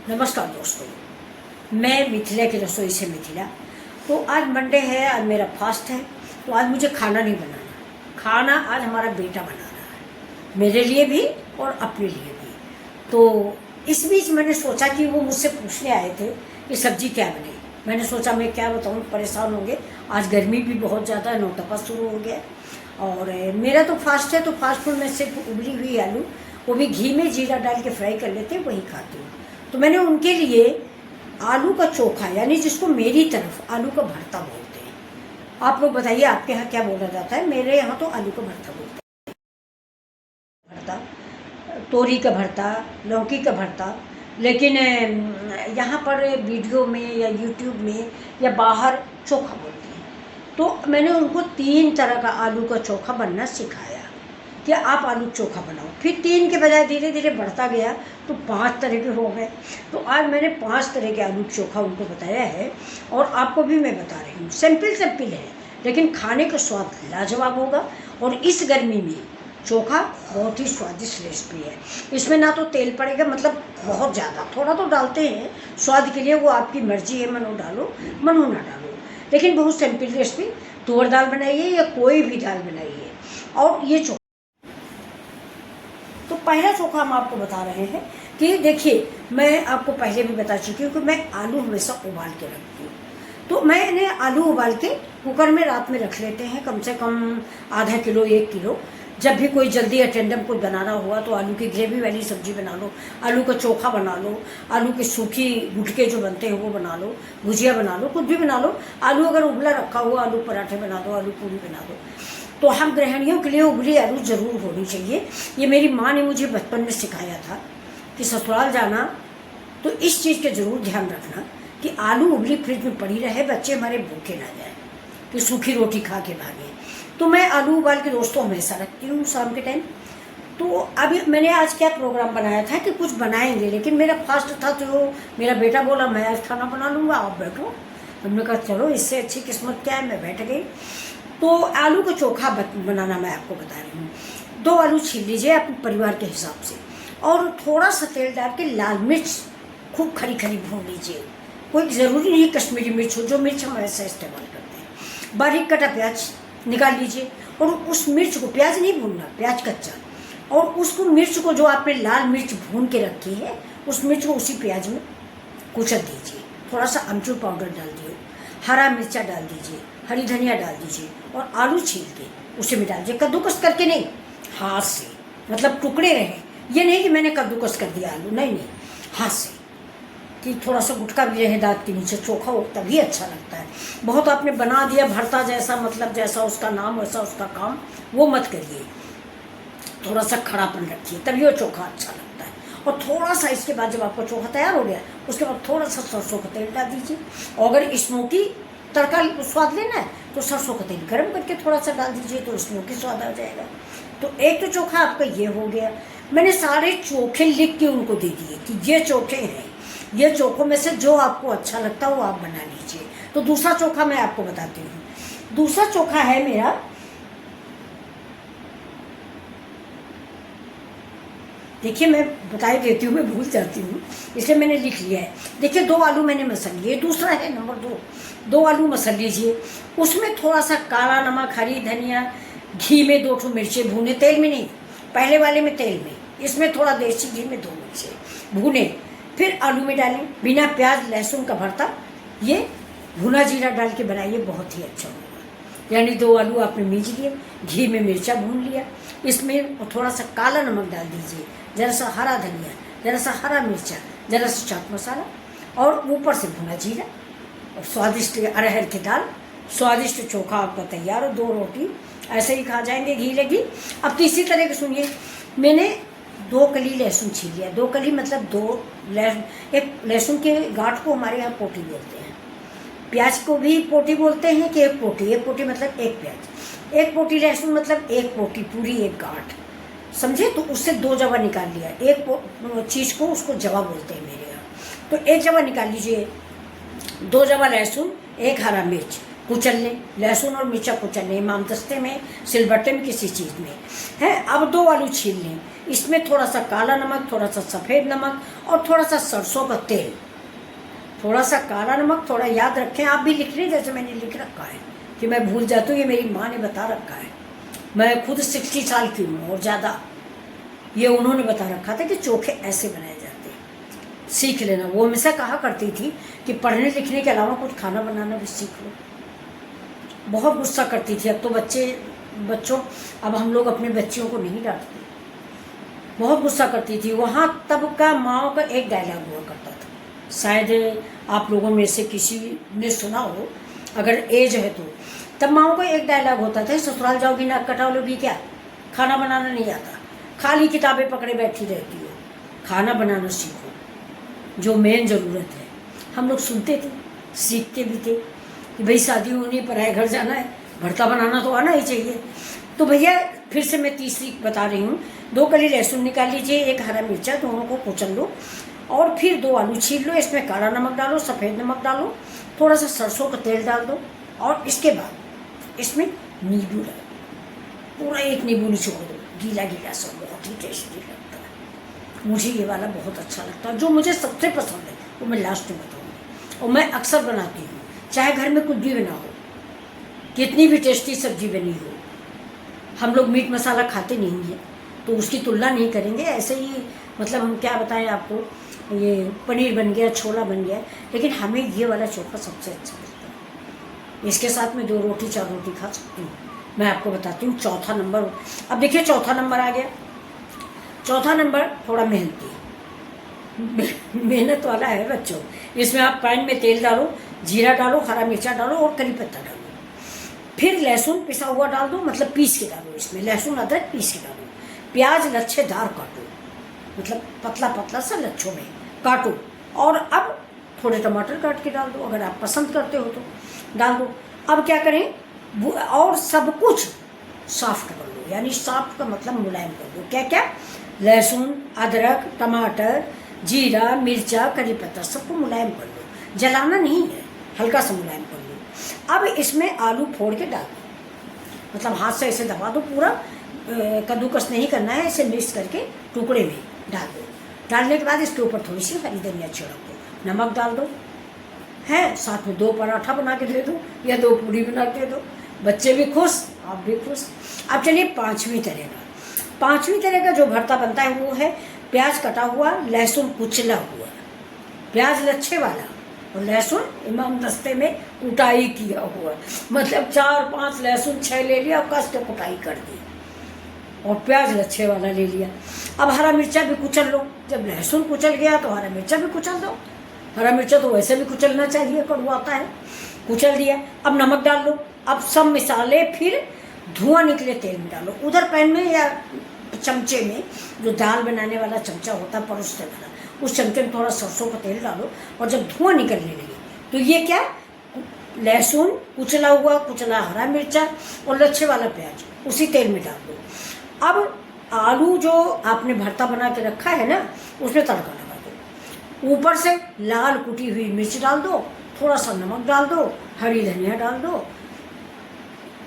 नमस्कार दोस्तों, मैं मिथिला की रसोई से मिथिला। तो आज मंडे है, आज मेरा फास्ट है। तो आज मुझे खाना नहीं बनाना, खाना आज हमारा बेटा बना रहा है, मेरे लिए भी और अपने लिए भी। तो इस बीच मैंने सोचा कि वो मुझसे पूछने आए थे कि सब्जी क्या बने। मैंने सोचा मैं क्या बताऊँ, परेशान होंगे। आज गर्मी भी बहुत ज़्यादा है, नौतपा शुरू हो गया और मेरा तो फास्ट है। तो फास्ट फूड में सिर्फ उबली हुई आलू, वो भी घी में जीरा डाल के फ्राई कर लेते हैं, वही खाती हूँ। तो मैंने उनके लिए आलू का चोखा, यानी जिसको मेरी तरफ आलू का भरता बोलते हैं। आप लोग बताइए आपके यहाँ क्या बोला जाता है। मेरे यहाँ तो आलू का भरता बोलते हैं। भरता, तोरी का भरता, लौकी का भरता। लेकिन यहाँ पर वीडियो में या यूट्यूब में या बाहर चोखा बोलते हैं। तो मैंने उनको 3 तरह का आलू का चोखा बनना सिखाया कि आप आलू चोखा बनाओ। फिर 3 के बजाय धीरे धीरे बढ़ता गया तो 5 तरह के हो गए। तो आज मैंने 5 तरह के आलू चोखा उनको बताया है और आपको भी मैं बता रही हूँ। सिंपल है, लेकिन खाने का स्वाद लाजवाब होगा। और इस गर्मी में चोखा बहुत ही स्वादिष्ट रेसिपी है। इसमें ना तो तेल पड़ेगा, मतलब बहुत ज़्यादा, थोड़ा तो डालते हैं स्वाद के लिए, वो आपकी मर्जी है, मनो डालो मनो ना डालो। लेकिन बहुत सिंपल रेसिपी। तुअर दाल बनाइए या कोई भी दाल बनाइए। और ये चोखा, तो पहला चोखा हम आपको बता रहे हैं कि देखिए, मैं आपको पहले भी बता चुकी हूँ कि मैं आलू हमेशा उबाल के रखती हूँ। तो मैंने आलू उबाल के कुकर में रात में रख लेते हैं, कम से कम आधा किलो 1 किलो। जब भी कोई जल्दी अटेंडम को बनाना हुआ तो आलू की ग्रेवी वाली सब्जी बना लो, आलू का चोखा बना लो, आलू की सूखी गुटके जो बनते हैं वो बना लो, भुजिया बना लो, कुछ भी बना लो। आलू अगर उबला रखा हुआ, आलू पराठे बना दो, आलू पूरी बना दो। तो हम गृहिणियों के लिए उबली आलू ज़रूर होनी चाहिए। ये मेरी माँ ने मुझे बचपन में सिखाया था कि ससुराल जाना तो इस चीज़ का ज़रूर ध्यान रखना कि आलू उबली फ्रिज में पड़ी रहे, बच्चे हमारे भूखे ना जाए कि सूखी रोटी खा के भागे। तो मैं आलू उबाल के दोस्तों हमेशा रखती हूँ शाम के टाइम। तो अभी मैंने आज क्या प्रोग्राम बनाया था कि कुछ बनाएंगे, लेकिन मेरा फास्ट था। तो मेरा बेटा बोला मैं आज खाना बना लूँगा, आप बैठो। हमने कहा चलो, इससे अच्छी किस्मत क्या है, मैं बैठ गई। तो आलू का चोखा बनाना मैं आपको बता रही हूँ। 2 आलू छील लीजिए अपने परिवार के हिसाब से, और थोड़ा सा तेल डाल के लाल मिर्च खूब खरी खरी भून लीजिए। कोई ज़रूरी नहीं कश्मीरी मिर्च हो, जो मिर्च हम ऐसा इस्तेमाल करते हैं। बारीक कटा प्याज निकाल लीजिए, और उस मिर्च को, प्याज नहीं भूनना, प्याज कच्चा, और उसको मिर्च को, जो आपने लाल मिर्च भून के रखी है, उस मिर्च को उसी प्याज में कुचल दीजिए। थोड़ा सा अमचूर पाउडर डाल दिए, हरा मिर्चा डाल दीजिए, हरी धनिया डाल दीजिए, और आलू छील के उसी में डाल दीजिए। कद्दूकस करके नहीं, हाथ से, मतलब टुकड़े रहे। ये नहीं कि मैंने कद्दूकस कर दिया आलू, नहीं, हाथ से, कि थोड़ा सा गुटका भी रहे दांत के नीचे, चोखा हो तभी अच्छा लगता है। बहुत आपने बना दिया भरता जैसा, मतलब जैसा उसका नाम वैसा उसका काम, वो मत करिए। थोड़ा सा खड़ापन रखिए, तभी वो चोखा अच्छा लगता है। और थोड़ा सा इसके बाद जब आपका चोखा तैयार हो गया, उसके बाद थोड़ा सा सरसों का तेल डाल दीजिए। और अगर स्मोकी तड़का स्वाद लेना है तो सरसों का तेल गर्म करके थोड़ा सा डाल दीजिए, तो स्मोकी स्वाद आ जाएगा। तो एक तो चोखा आपका ये हो गया। मैंने सारे चोखे लिख के उनको दे दिए कि ये चोखे हैं, ये चोखों में से जो आपको अच्छा लगता है वो आप बना लीजिए। तो दूसरा चोखा मैं आपको बताती हूँ। दूसरा चोखा है मेरा, देखिए मैं बता ही देती हूँ, मैं भूल जाती हूँ, इसलिए मैंने लिख लिया है। देखिए 2 आलू मैंने मसल लिए। दूसरा है नंबर 2 आलू मसल लीजिए। उसमें थोड़ा सा काला नमक, हरी धनिया, घी में 2 मिर्चें भूने, तेल में नहीं, पहले वाले में तेल में, इसमें थोड़ा देसी घी में 2 मिर्चें भूने, फिर आलू में डालें। बिना प्याज लहसुन का भरता, ये भुना जीरा डाल के बनाइए, बहुत ही अच्छा होगा। यानी 2 आलू आपने मीज लिए, घी में मिर्चा भून लिया, इसमें थोड़ा सा काला नमक डाल दीजिए, ज़रा सा हरा धनिया, ज़रा सा हरा मिर्चा, ज़रा सा चाट मसाला, और ऊपर से भुना जीरा, और स्वादिष्ट अरहर की दाल, स्वादिष्ट चोखा आपका तैयार। और 2 रोटी ऐसे ही खा जाएंगे, घी लगी। अब तीसरी तरह की सुनिए, मैंने 2 कली लहसुन छील लिया। 2 कली मतलब 2 लहसुन, एक लहसुन के गांठ को हमारे यहाँ पोटी बोलते हैं, प्याज को भी पोटी बोलते हैं कि एक पोटी मतलब 1 प्याज, 1 पोटी लहसुन मतलब 1 पोटी पूरी, 1 गांठ, समझे। तो उससे 2 जवा निकाल लिया। एक चीज़ को उसको जवा बोलते हैं मेरे यहाँ। तो 1 जवा निकाल लीजिए, 2 जवा लहसुन, 1 हरा मिर्च, कुचल लें, लहसुन और मिर्चा कुचल लें, इमामदस्ते में, सिलबट्टे में, किसी चीज़ में है। अब 2 आलू छील लें, इसमें थोड़ा सा काला नमक, थोड़ा सा सफ़ेद नमक और थोड़ा सा सरसों का तेल, थोड़ा सा काला नमक, थोड़ा याद रखें आप भी लिख लें जैसे मैंने लिख रखा है कि मैं भूल जाती हूँ, ये मेरी माँ ने बता रखा है। मैं खुद 60 साल की हूँ और ज़्यादा, ये उन्होंने बता रखा था कि चोखे ऐसे बनाए जाते हैं, सीख लेना। वो हमेशा कहा करती थी कि पढ़ने लिखने के अलावा कुछ खाना बनाना भी सीख लो। बहुत गुस्सा करती थी। अब तो बच्चों अब हम लोग अपने बच्चियों को नहीं डांटते, बहुत गुस्सा करती थी। वहाँ तब का माँ का एक डायलॉग हुआ करता था, शायद आप लोगों में से किसी ने सुना हो, अगर एज है तो। तब माँ का एक डायलॉग होता था, ससुराल जाओगी नाक कटाओगी क्या, खाना बनाना नहीं आता, खाली किताबें पकड़े बैठी रहती हो, खाना बनाना सीखो, जो मेन ज़रूरत है। हम लोग सुनते थे, सीखते भी थे कि भाई शादी होनी, पराए घर जाना है, भरता बनाना तो आना ही चाहिए। तो भैया फिर से मैं तीसरी बता रही हूँ, 2 कली लहसुन निकाल लीजिए, 1 हरा मिर्चा, दोनों को कुचल लो और फिर 2 आलू छील लो, इसमें काला नमक डालो, सफ़ेद नमक डालो, थोड़ा सा सरसों का तेल डाल दो और इसके बाद इसमें नींबू डालो, पूरा 1 नींबू निचोड़ दो, गीला गीला सब, बहुत ही टेस्टी लगता है। मुझे ये वाला बहुत अच्छा लगता है, जो मुझे सबसे पसंद है वो मैं लास्ट में बताऊँगी। और मैं अक्सर बनाती हूँ, चाहे घर में कुछ भी बना हो, कितनी भी टेस्टी सब्जी बनी हो। हम लोग मीट मसाला खाते नहीं हैं तो उसकी तुलना नहीं करेंगे, ऐसे ही मतलब हम क्या बताएं आपको, ये पनीर बन गया, छोला बन गया, लेकिन हमें ये वाला चोखा सबसे अच्छा लगता है। इसके साथ में 2 रोटी 4 रोटी खा सकती हूँ। मैं आपको बताती हूँ चौथा नंबर। अब देखिए चौथा नंबर आ गया। चौथा नंबर थोड़ा मेहनती मेहनत वाला है बच्चों। इसमें आप पैन में तेल डालो, जीरा डालो, हरा मिर्चा डालो और करी पत्ता डालो, फिर लहसुन पिसा हुआ डाल दो, मतलब पीस के डालो, इसमें लहसुन अदरक पीस के डालो, प्याज लच्छेदार काटो, मतलब पतला पतला सा लच्छों में काटो, और अब थोड़े टमाटर काट के डाल दो, अगर आप पसंद करते हो तो डाल दो। अब क्या करें, और सब कुछ सॉफ्ट कर लो, यानी सॉफ्ट का मतलब मुलायम कर लो। क्या क्या, लहसुन अदरक टमाटर जीरा मिर्चा करी पत्ता सबको मुलायम कर लो, जलाना नहीं है, हल्का सा मुलायम कर लो। अब इसमें आलू फोड़ के डाल दो, मतलब हाथ से ऐसे दबा दो, पूरा कद्दूकस नहीं करना है, ऐसे मिक्स करके टुकड़े में डाल दो। डालने के बाद इसके ऊपर थोड़ी सी हरी धनिया छिड़क दो, नमक डाल दो, है साथ में 2 पराठा बना के दे दो या 2 पूरी बना के दे दो, बच्चे भी खुश, आप भी खुश। अब चलिए पांचवी तरह का जो भरता बनता है वो है प्याज कटा हुआ, लहसुन कुचला हुआ, प्याज लच्छे वाला और लहसुन इमामदस्ते में कुटाई किया हुआ, मतलब 4-5 लहसुन 6 ले लिया और कस के कुटाई कर दी और प्याज लच्छे वाला ले लिया। अब हरा मिर्चा भी कुचल लो, जब लहसुन कुचल गया तो हरा मिर्चा भी कुचल दो, हरा मिर्चा तो वैसे भी कुचलना चाहिए, कड़वा आता है, कुचल दिया। अब नमक डाल लो, अब सब मसाले फिर धुआं निकले तेल में डालो, उधर पैन में या चमचे में, जो दाल बनाने वाला चमचा होता है परोसने वाला, उस चमचे में थोड़ा सरसों का तेल डालो और जब धुआं निकलने लगे तो ये क्या, लहसुन कुचला हुआ, कुचला हरा मिर्चा और लच्छे वाला प्याज उसी तेल में डाल दो। अब आलू जो आपने भरता बना के रखा है ना, उसमें तड़का लगा दो, ऊपर से लाल कुटी हुई मिर्च डाल दो, थोड़ा सा नमक डाल दो, हरी धनिया डाल दो,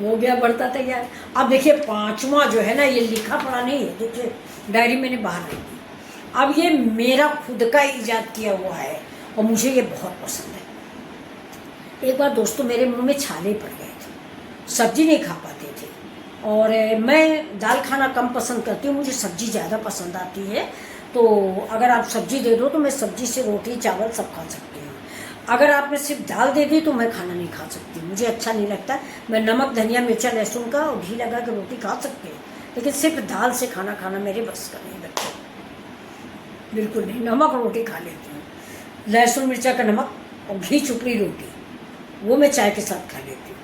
हो गया भरता तैयार। अब देखिए पांचवा जो है ना, ये लिखा पढ़ा नहीं है, देखिए डायरी मैंने बाहर रख दी। अब ये मेरा खुद का इजाद किया हुआ है और मुझे ये बहुत पसंद है। एक बार दोस्तों मेरे मुंह में छाले पड़ गए थे, सब्जी नहीं खा पाते थे, और मैं दाल खाना कम पसंद करती हूँ, मुझे सब्जी ज़्यादा पसंद आती है। तो अगर आप सब्जी दे दो तो मैं सब्जी से रोटी चावल सब खा सकती हूँ, अगर आपने सिर्फ दाल दे दी तो मैं खाना नहीं खा सकती, मुझे अच्छा नहीं लगता। मैं नमक धनिया मिर्चा लहसुन का और घी लगा के रोटी खा सकती हूँ, लेकिन सिर्फ दाल से खाना मेरे बस का नहीं बच्चे, बिल्कुल नहीं। नमक रोटी खा लेती हूँ, लहसुन मिर्चा का नमक और घी चुपड़ी रोटी, वो मैं चाय के साथ खा लेती हूँ।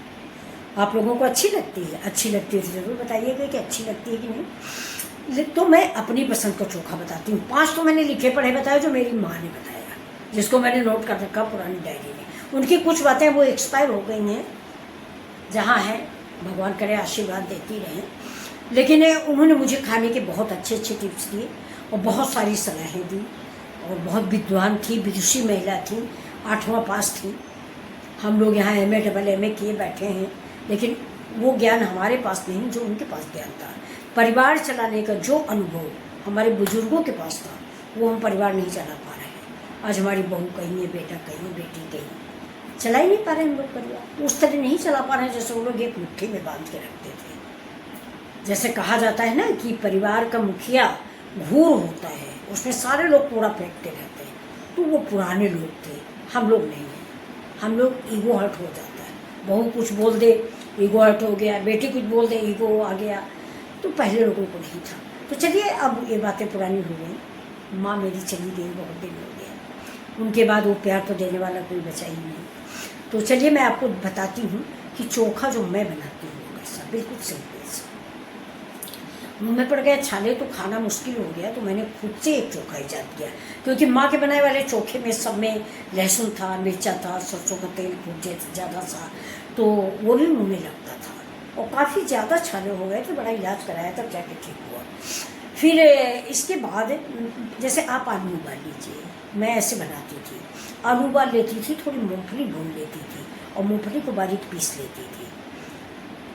आप लोगों को अच्छी लगती है? अच्छी लगती है तो ज़रूर बताइएगा कि अच्छी लगती है कि नहीं। तो मैं अपनी पसंद का चोखा बताती हूँ। 5 तो मैंने लिखे पढ़े बताए जो मेरी माँ ने बताया, जिसको मैंने नोट कर रखा पुरानी डायरी में। उनकी कुछ बातें वो एक्सपायर हो गई हैं, जहाँ हैं भगवान करे आशीर्वाद देती रहें, लेकिन उन्होंने मुझे खाने के बहुत अच्छे टिप्स दिए और बहुत सारी सलाहें दी, और बहुत विद्वान थी, विदुषी महिला थी, 8वां पास थी, हम लोग यहाँ MA किए बैठे हैं, लेकिन वो ज्ञान हमारे पास नहीं जो उनके पास ज्ञान था। परिवार चलाने का जो अनुभव हमारे बुजुर्गों के पास था, वो हम परिवार नहीं चला पा रहे हैं। आज हमारी बहू कहीं है, बेटा कहीं, बेटी कहीं, चला ही नहीं पा रहे हम लोग परिवार। उस तरह नहीं चला पा रहे हैं जैसे वो लोग एक मुट्ठी में बांध के रखते थे। जैसे कहा जाता है ना कि परिवार का मुखिया घूर होता है, उसमें सारे लोग कूड़ा फेंकते रहते हैं, तो वो पुराने लोग थे, हम लोग नहीं हैं। हम लोग ईगो हर्ट हो जाता है, बहू कुछ बोल दे ईगो हर्ट हो गया, बेटी कुछ बोल दे ईगो आ गया, तो पहले लोगों को नहीं था। तो चलिए अब ये बातें पुरानी हो गई। माँ मेरी चली गई, बहुत दिन हो गया, उनके बाद वो प्यार तो देने वाला कोई बचा ही नहीं। तो चलिए मैं आपको बताती हूँ कि चोखा जो मैं बनाती हूँ कैसा, बिल्कुल सिंपल सा। मुँह में पड़ गया छाले तो खाना मुश्किल हो गया, तो मैंने खुद से एक चोखा ईजाद किया, क्योंकि माँ के बनाए वाले चोखे में सब में लहसुन था, मिर्चा था, सरसों का तेल खूब ज़्यादा सा, तो वो भी मुँह में लगता था और काफ़ी ज़्यादा छाले हो गए, तो बड़ा इलाज कराया तब जाके ठीक हुआ। फिर इसके बाद जैसे आप आलू उबाल लीजिए, मैं ऐसे बनाती थी। आलू उबाल लेती थी, थोड़ी मूंगफली भून लेती थी और मूंगफली को बारीक पीस लेती थी,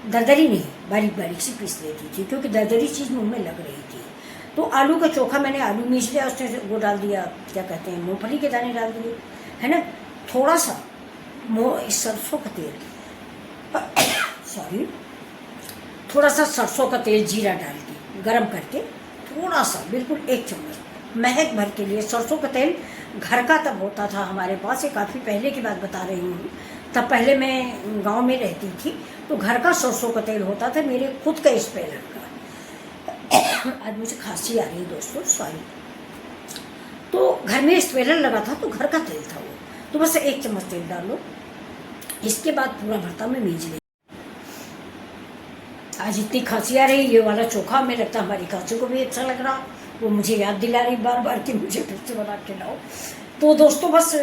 दरदरी नहीं, बारीक बारीक सी पीस लेती थी, क्योंकि दरदरी चीज़ मुंह में लग रही थी। तो आलू का चोखा मैंने आलू मीच लिया, उसमें वो डाल दिया, क्या कहते हैं, मूंगफली के दाने डाल दिए, है ना, थोड़ा सा सरसों का तेल सॉरी थोड़ा सा सरसों का तेल जीरा डाल के गरम करके, थोड़ा सा बिल्कुल 1 चम्मच महक भर के लिए। सरसों का तेल घर का तब होता था हमारे पास, ये काफ़ी पहले की बात बता रही हूँ, तब पहले मैं गांव में रहती थी, तो घर का सरसों का तेल होता था, मेरे खुद का स्पेलर का। आज मुझे खांसी आ रही है दोस्तों, सॉरी। तो घर में स्पेलर लगा था, तो घर का तेल था वो, तो बस 1 चम्मच तेल डालो। इसके बाद पूरा भरता में मीज ले। आज इतनी खांसी आ रही, ये वाला चोखा हमें लगता है हमारी खांसी को भी अच्छा लग रहा, वो मुझे याद दिला रही बार बार कि मुझे फिर से बना के लाओ। तो दोस्तों बस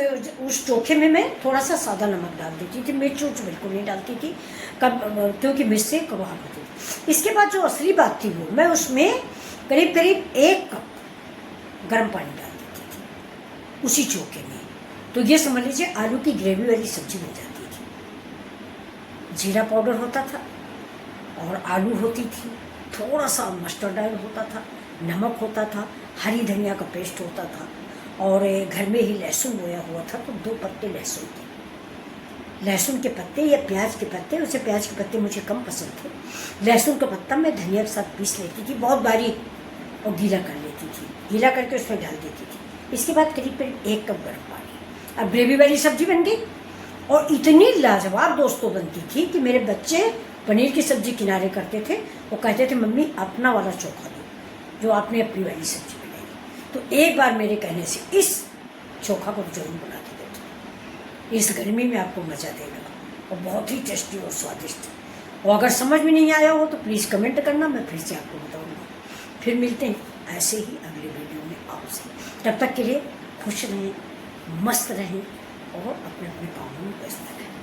उस चोखे में मैं थोड़ा सा सादा नमक डाल देती थी, मिर्च उर्च बिल्कुल नहीं डालती थी, क्योंकि मिर्च से कबाब होती थी। इसके बाद जो असली बात थी वो, मैं उसमें करीब करीब 1 कप गर्म पानी डाल देती थी उसी चोखे में। तो ये समझ लीजिए आलू की ग्रेवी वाली सब्जी बन जाती थी। जीरा पाउडर होता था और आलू होती थी, थोड़ा सा मस्टर्ड ऑयल होता था, नमक होता था, हरी धनिया का पेस्ट होता था, और घर में ही लहसुन बोया हुआ था, तो 2 पत्ते लहसुन के, लहसुन के पत्ते या प्याज के पत्ते, उसे प्याज के पत्ते मुझे कम पसंद थे, लहसुन का पत्ता मैं धनिया के साथ पीस लेती थी बहुत बारीक, और गीला कर लेती थी, गीला करके उसमें डाल देती थी। इसके बाद करीब करीब 1 कप गर्म पानी। अब ग्रेवी वाली सब्जी बन गई, और इतनी लाजवाब दोस्तों बनती थी कि मेरे बच्चे पनीर की सब्जी किनारे करते थे, वो कहते थे मम्मी अपना वाला चोखा दो जो आपने अपनी वाली सब्जी बनाई। तो एक बार मेरे कहने से इस चोखा को जरूर बना के देते, इस गर्मी में आपको मज़ा देगा, और बहुत ही टेस्टी और स्वादिष्ट। और अगर समझ में नहीं आया हो तो प्लीज़ कमेंट करना, मैं फिर से आपको बताऊँगा। फिर मिलते हैं ऐसे ही अगले वीडियो में आपसे। तब तक के लिए खुश रहें, मस्त रहें और अपने अपने कामों में व्यस्त रहें।